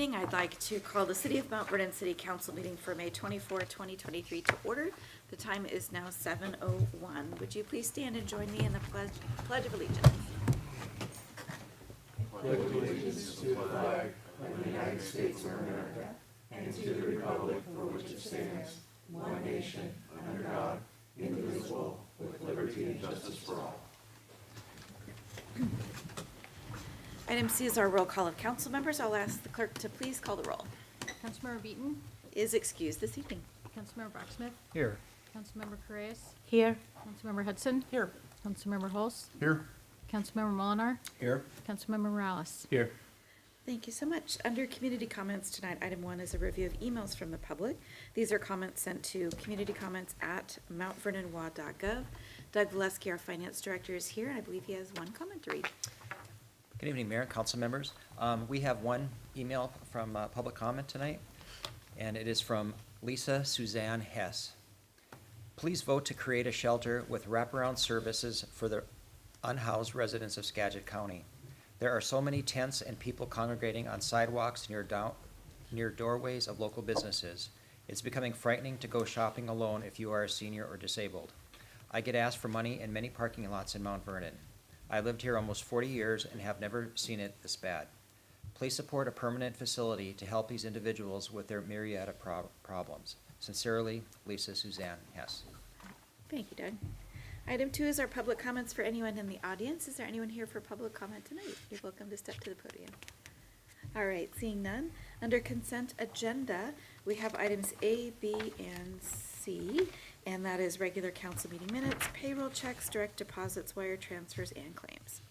evening. I'd like to call the City of Mount Vernon City Council meeting for May 24, 2023 to order. The time is now 7:01. Would you please stand and join me in the Pledge of Allegiance? Pledge allegiance to the flag of the United States of America and to the republic for which it stands, one nation, under God, indivisible, with liberty and justice for all. Item C is our roll call of council members. I'll ask the clerk to please call the roll. Councilmember Beaton, Is excused this evening. Councilmember Brocksmith, Here. Councilmember Correas, Here. Councilmember Hudson, Here. Councilmember Hulse, Here. Councilmember Molinar, Here. Councilmember Morales. Here. Thank you so much. Under community comments tonight, item 1 is a review of emails from the public. These are comments sent to communitycomments@mountvernon.gov. Doug Valesky, our finance director, is here, and I believe he has one comment to read. Good evening, Mayor and council members. We have one email from public comment tonight, and it is from Lisa Suzanne Hess. Please vote to create a shelter with wraparound services for the unhoused residents of Skagit County. There are so many tents and people congregating on sidewalks near doorways of local businesses. It's becoming frightening to go shopping alone if you are a senior or disabled. I get asked for money in many parking lots in Mount Vernon. I lived here almost 40 years and have never seen it this bad. Please support a permanent facility to help these individuals with their myriad of problems. Sincerely, Lisa Suzanne Hess. Thank you, Doug. Item 2 is our public comments for anyone in the audience. Is there anyone here for public comment tonight? You're welcome to step to the podium. All right, seeing none. Under consent agenda, we have items A, B, and C, and that is regular council meeting minutes, payroll checks, direct deposits, wire transfers, and claims.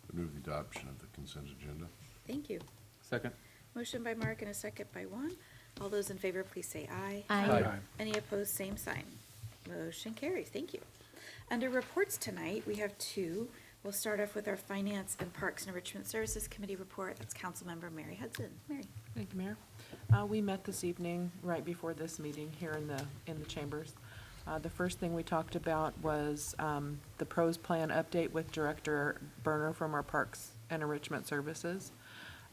I move the adoption of the consent agenda. Thank you. Second. Motion by Mark and a second by Juan. All those in favor, please say aye. Aye. Any opposed, same sign. Motion carries. Thank you. Under reports tonight, we have 2. We'll start off with our Finance and Parks and Enrichment Services Committee report. That's Councilmember Mary Hudson. Mary. Thank you, Mayor. We met this evening, right before this meeting here in the chambers. The first thing we talked about was the pros plan update with Director Berner from our Parks and Enrichment Services.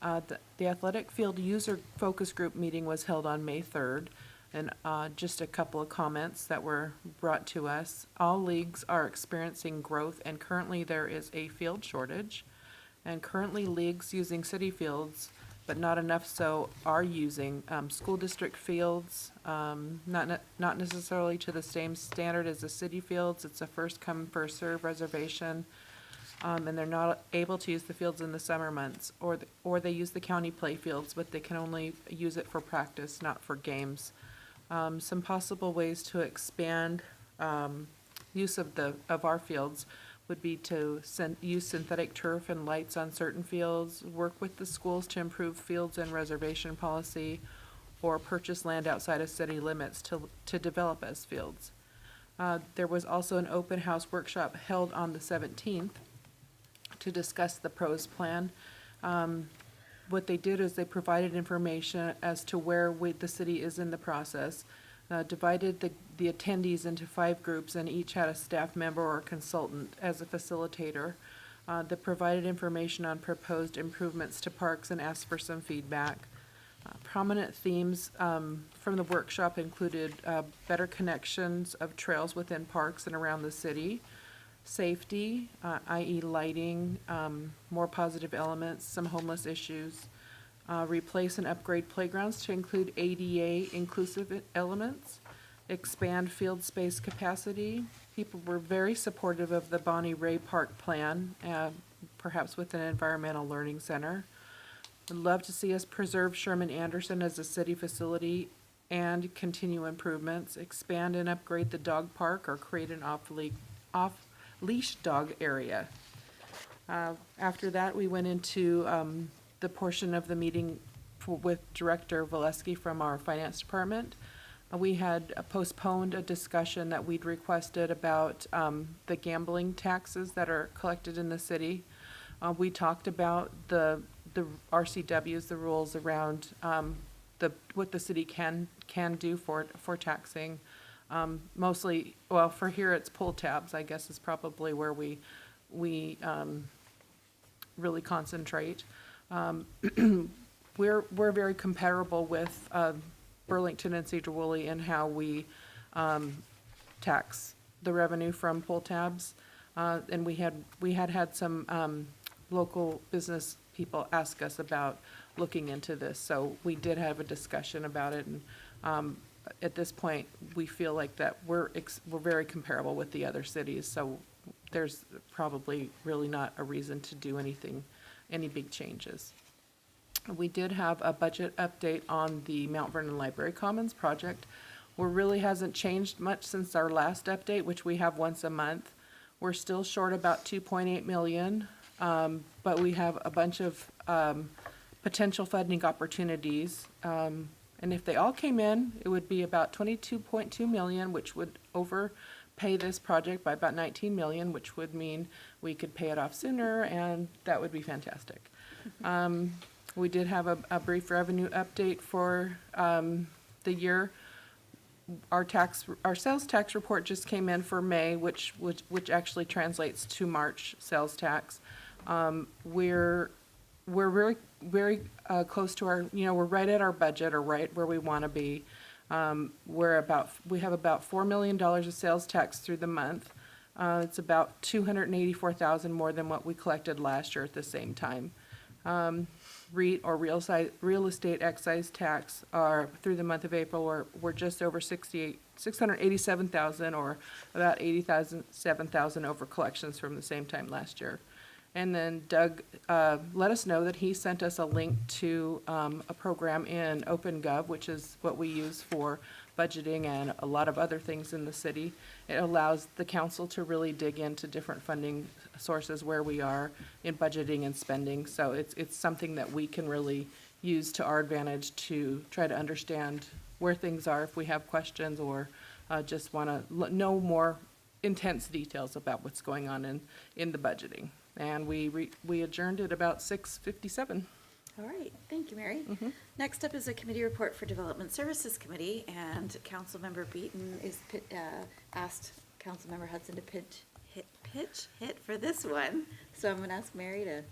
The athletic field user focus group meeting was held on May 3rd. And just a couple of comments that were brought to us. All leagues are experiencing growth, and currently there is a field shortage. And currently leagues using city fields, but not enough so, are using school district fields, not necessarily to the same standard as the city fields. It's a first come, first serve reservation. And they're not able to use the fields in the summer months, or they use the county play fields, but they can only use it for practice, not for games. Some possible ways to expand use of our fields would be to use synthetic turf and lights on certain fields, work with the schools to improve fields and reservation policy, or purchase land outside of city limits to develop as fields. There was also an open house workshop held on the 17th to discuss the pros plan. What they did is they provided information as to where the city is in the process, divided the attendees into 5 groups, and each had a staff member or consultant as a facilitator. They provided information on proposed improvements to parks and asked for some feedback. Prominent themes from the workshop included better connections of trails within parks and around the city, safety, i.e. lighting, more positive elements, some homeless issues, replace and upgrade playgrounds to include ADA inclusive elements, expand field space capacity. People were very supportive of the Bonnie Ray Park plan, perhaps with an environmental learning center. I'd love to see us preserve Sherman Anderson as a city facility and continue improvements, expand and upgrade the dog park, or create an off-leash dog area. After that, we went into the portion of the meeting with Director Valesky from our finance department. We had postponed a discussion that we'd requested about the gambling taxes that are collected in the city. We talked about the RCWs, the rules around what the city can do for taxing. Mostly, well, for here it's pull tabs, I guess, is probably where we really concentrate. we're very comparable with Burlington and Cedar Woolley in how we tax the revenue from pull tabs. And we had some local business people ask us about looking into this. So we did have a discussion about it, and at this point, we feel like that we're very comparable with the other cities. So there's probably really not a reason to do any big changes. We did have a budget update on the Mount Vernon Library Commons project, where really hasn't changed much since our last update, which we have once a month. We're still short about 2.8 million, but we have a bunch of potential funding opportunities. And if they all came in, it would be about 22.2 million, which would overpay this project by about 19 million, which would mean we could pay it off sooner, and that would be fantastic. We did have a brief revenue update for the year. Our sales tax report just came in for May, which actually translates to March sales tax. We're very, very close to we're right at our budget, or right where we want to be. We have about $4 million of sales tax through the month. It's about $284,000 more than what we collected last year at the same time. REIT, or real estate excise tax, are through the month of April, we're just over $687,000, or about $87,000 over collections from the same time last year. And then Doug let us know that he sent us a link to a program in OpenGov, which is what we use for budgeting and a lot of other things in the city. It allows the council to really dig into different funding sources where we are in budgeting and spending. So it's something that we can really use to our advantage to try to understand where things are if we have questions, or just want to know more intense details about what's going on in the budgeting. And we adjourned at about 6:57. All right, thank you, Mary. Next up is a committee report for Development Services Committee, and Councilmember Beaton asked Councilmember Hudson to pitch hit for this one. So I'm gonna ask Mary to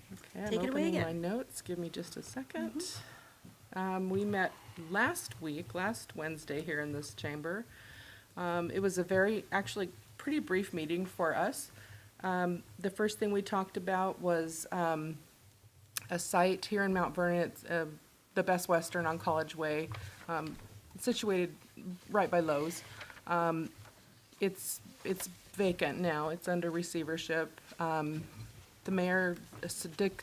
take it away I'm opening my again. notes. Give me just a second. We met last Wednesday here in this chamber. It was a actually pretty brief meeting for us. The first thing we talked about was a site here in Mount Vernon. It's the Best Western on College Way, situated right by Lowe's. It's vacant now. It's under receivership. The mayor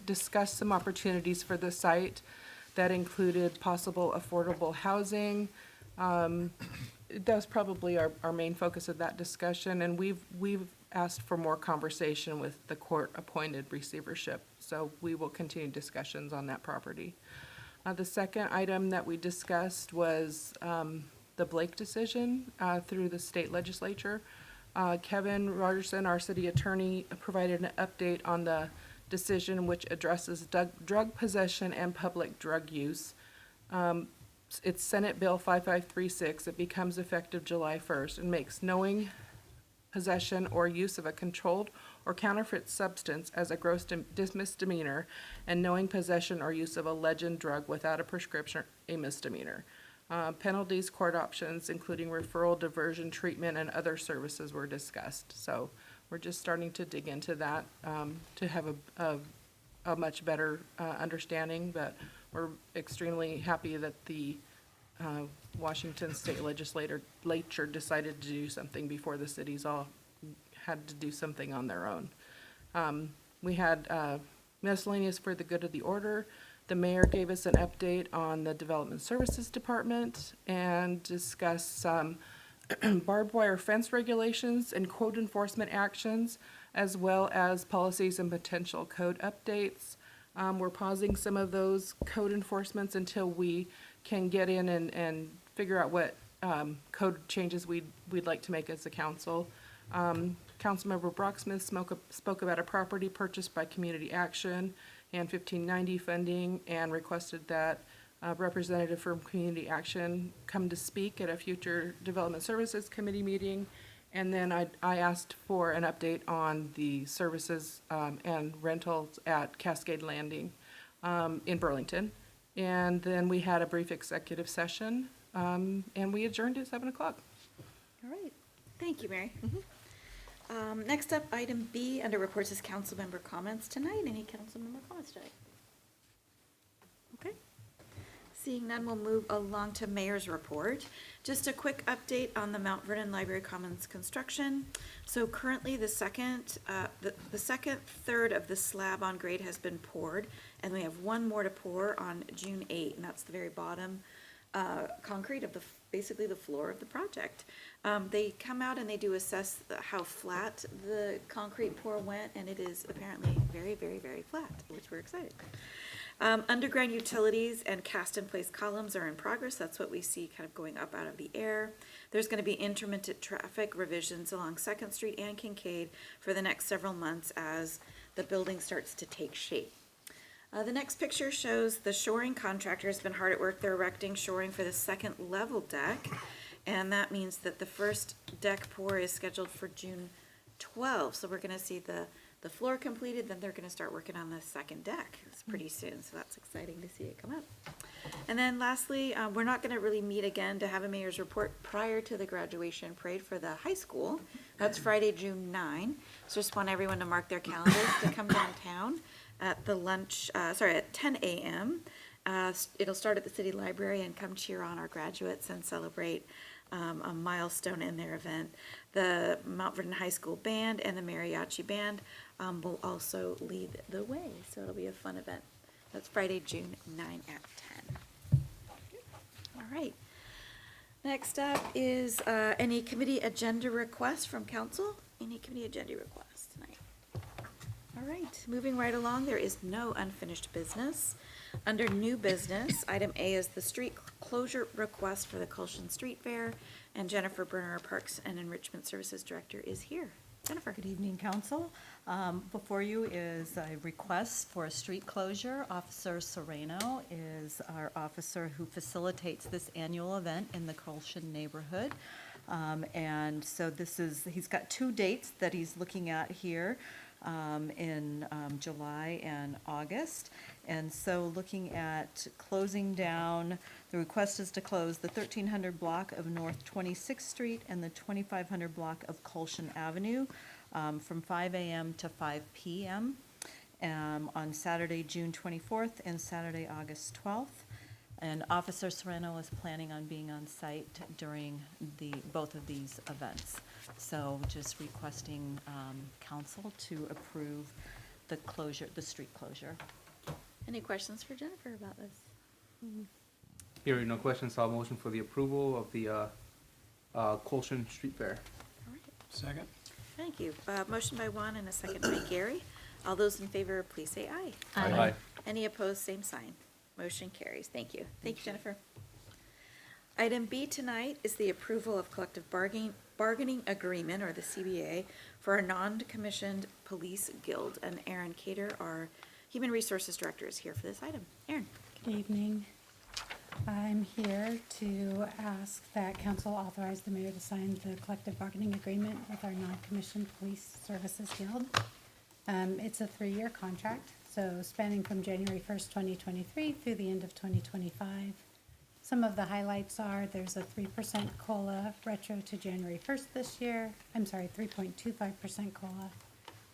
discussed some opportunities for the site that included possible affordable housing. That was probably our main focus of that discussion, and we've asked for more conversation with the court-appointed receivership, so we will continue discussions on that property. The second item that we discussed was the Blake decision through the state legislature. Kevin Rogerson, our city attorney, provided an update on the decision, which addresses drug possession and public drug use. It's Senate Bill 5536. It becomes effective July 1st and makes knowing possession or use of a controlled or counterfeit substance as a gross misdemeanor, and knowing possession or use of a legend drug without a prescription a misdemeanor. Penalties, court options, including referral, diversion, treatment, and other services were discussed. So we're just starting to dig into that to have a much better understanding, but we're extremely happy that the Washington State Legislature decided to do something before the cities all had to do something on their own. We had miscellaneous for the good of the order. The mayor gave us an update on the Development Services Department and discussed some barbed wire fence regulations and code enforcement actions, as well as policies and potential code updates. We're pausing some of those code enforcements until we can get in and figure out what code changes we'd like to make as a council. Councilmember Brocksmith spoke about a property purchased by Community Action and 1590 funding, and requested that a representative from Community Action come to speak at a future Development Services Committee meeting. And then I asked for an update on the services and rentals at Cascade Landing in Burlington. And then we had a brief executive session, and we adjourned at 7 o'clock. All right, thank you, Mary. Next up, item B, under reports is council member comments tonight. Any council member comments tonight? Okay. Seeing none, we'll move along to mayor's report. Just a quick update on the Mount Vernon Library Commons construction. So currently, the second third of the slab on grade has been poured, and we have one more to pour on June 8, and that's the very bottom concrete of basically the floor of the project. They come out and they do assess how flat the concrete pour went, and it is apparently very, very, very flat, which we're excited. Underground utilities and cast-in-place columns are in progress. That's what we see kind of going up out of the air. There's going to be intermittent traffic revisions along 2nd Street and Kincaid for the next several months as the building starts to take shape. The next picture shows the shoring contractor has been hard at work. They're erecting shoring for the second level deck, and that means that the first deck pour is scheduled for June 12th. So we're going to see the floor completed, then they're going to start working on the second deck. It's pretty soon, so that's exciting to see it come up. And then lastly, we're not going to really meet again to have a mayor's report prior to the graduation parade for the high school. That's Friday, June 9. So just want everyone to mark their calendars to come downtown at at 10 a.m. It'll start at the city library and come cheer on our graduates and celebrate a milestone in their event. The Mount Vernon High School Band and the Mariachi Band will also lead the way, so it'll be a fun event. That's Friday, June 9 at 10. All right. Next up is any committee agenda requests from council? Any committee agenda requests tonight? All right, moving right along, there is no unfinished business. Under new business, item A is the street closure request for the Colshan Street Fair, and Jennifer Berner, our Parks and Enrichment Services Director, is here. Jennifer. Good evening, council. Before you is a request for a street closure. Officer Serrano is our officer who facilitates this annual event in the Colshan neighborhood. And so he's got 2 dates that he's looking at here. In July and August. And so looking at closing down, the request is to close the 1300 block of North 26th Street and the 2500 block of Colshan Avenue from 5 a.m. to 5 p.m. On Saturday, June 24th and Saturday, August 12th. And Officer Serrano is planning on being on site during both of these events. So just requesting council to approve the street closure. Any questions for Jennifer about this? Hearing no questions, I'll motion for the approval of the Colshan Street Fair. All right, Second? thank you. Motion by Juan and a second by Gary. All those in favor, please say aye. Aye. Any opposed, same sign. Motion carries. Thank you. Thank you, Jennifer. Item B tonight is the approval of collective bargaining agreement, or the CBA, for a non-commissioned police guild. And Aaron Cater, our Human Resources Director, is here for this item. Aaron. Good evening. I'm here to ask that council authorize the mayor to sign the collective bargaining agreement with our non-commissioned police services guild. It's a 3-year contract, so spanning from January 1st, 2023 through the end of 2025. Some of the highlights are there's a 3% COLA retro to January 1st this year. 3.25% COLA,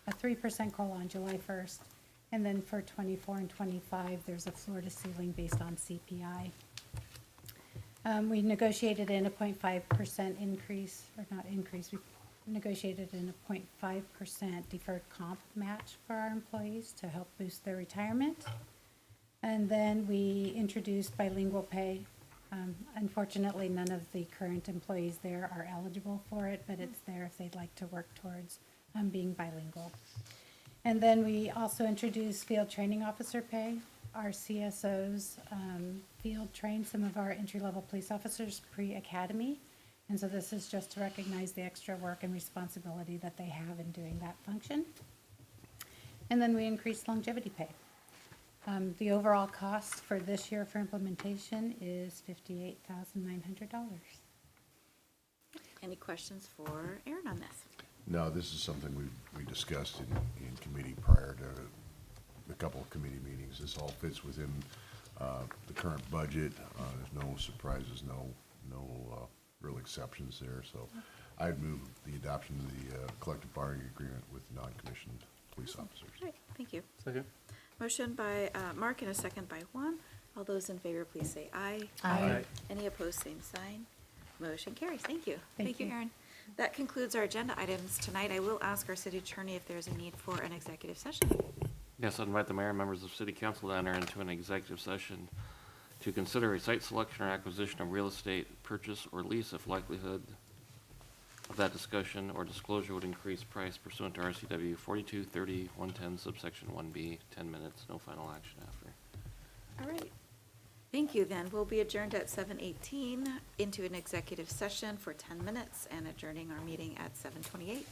a 3% COLA on July 1st. And then for 24 and 25, there's a floor to ceiling based on CPI. We negotiated in a 0.5% increase, or not increase, we negotiated in a 0.5% deferred comp match for our employees to help boost their retirement. And then we introduced bilingual pay. Unfortunately, none of the current employees there are eligible for it, but it's there if they'd like to work towards being bilingual. And then we also introduced field training officer pay. Our CSOs field train some of our entry-level police officers pre-academy. And so this is just to recognize the extra work and responsibility that they have in doing that function. And then we increased longevity pay. The overall cost for this year for implementation is $58,900. Any questions for Aaron on this? No, this is something we discussed in committee prior to a couple of committee meetings. This all fits within the current budget. There's no surprises, no real exceptions there, so I'd move the adoption of the collective bargaining agreement with non-commissioned police officers. All right, thank you. Second. Motion by Mark and a second by Juan. All those in favor, please say aye. Aye. Any opposed, same sign. Motion carries. Thank you. Thank you. Aaron. That concludes our agenda items tonight. I will ask our city attorney if there's a need for an executive session. Yes, I'd invite the mayor and members of city council to enter into an executive session to consider a site selection or acquisition of real estate, purchase or lease if likelihood of that discussion or disclosure would increase price pursuant to RCW 4230-110 subsection 1B, 10 minutes, no final action after. All right. Thank you, then. We'll be adjourned at 7:18 into an executive session for 10 minutes and adjourning our meeting at 7:28.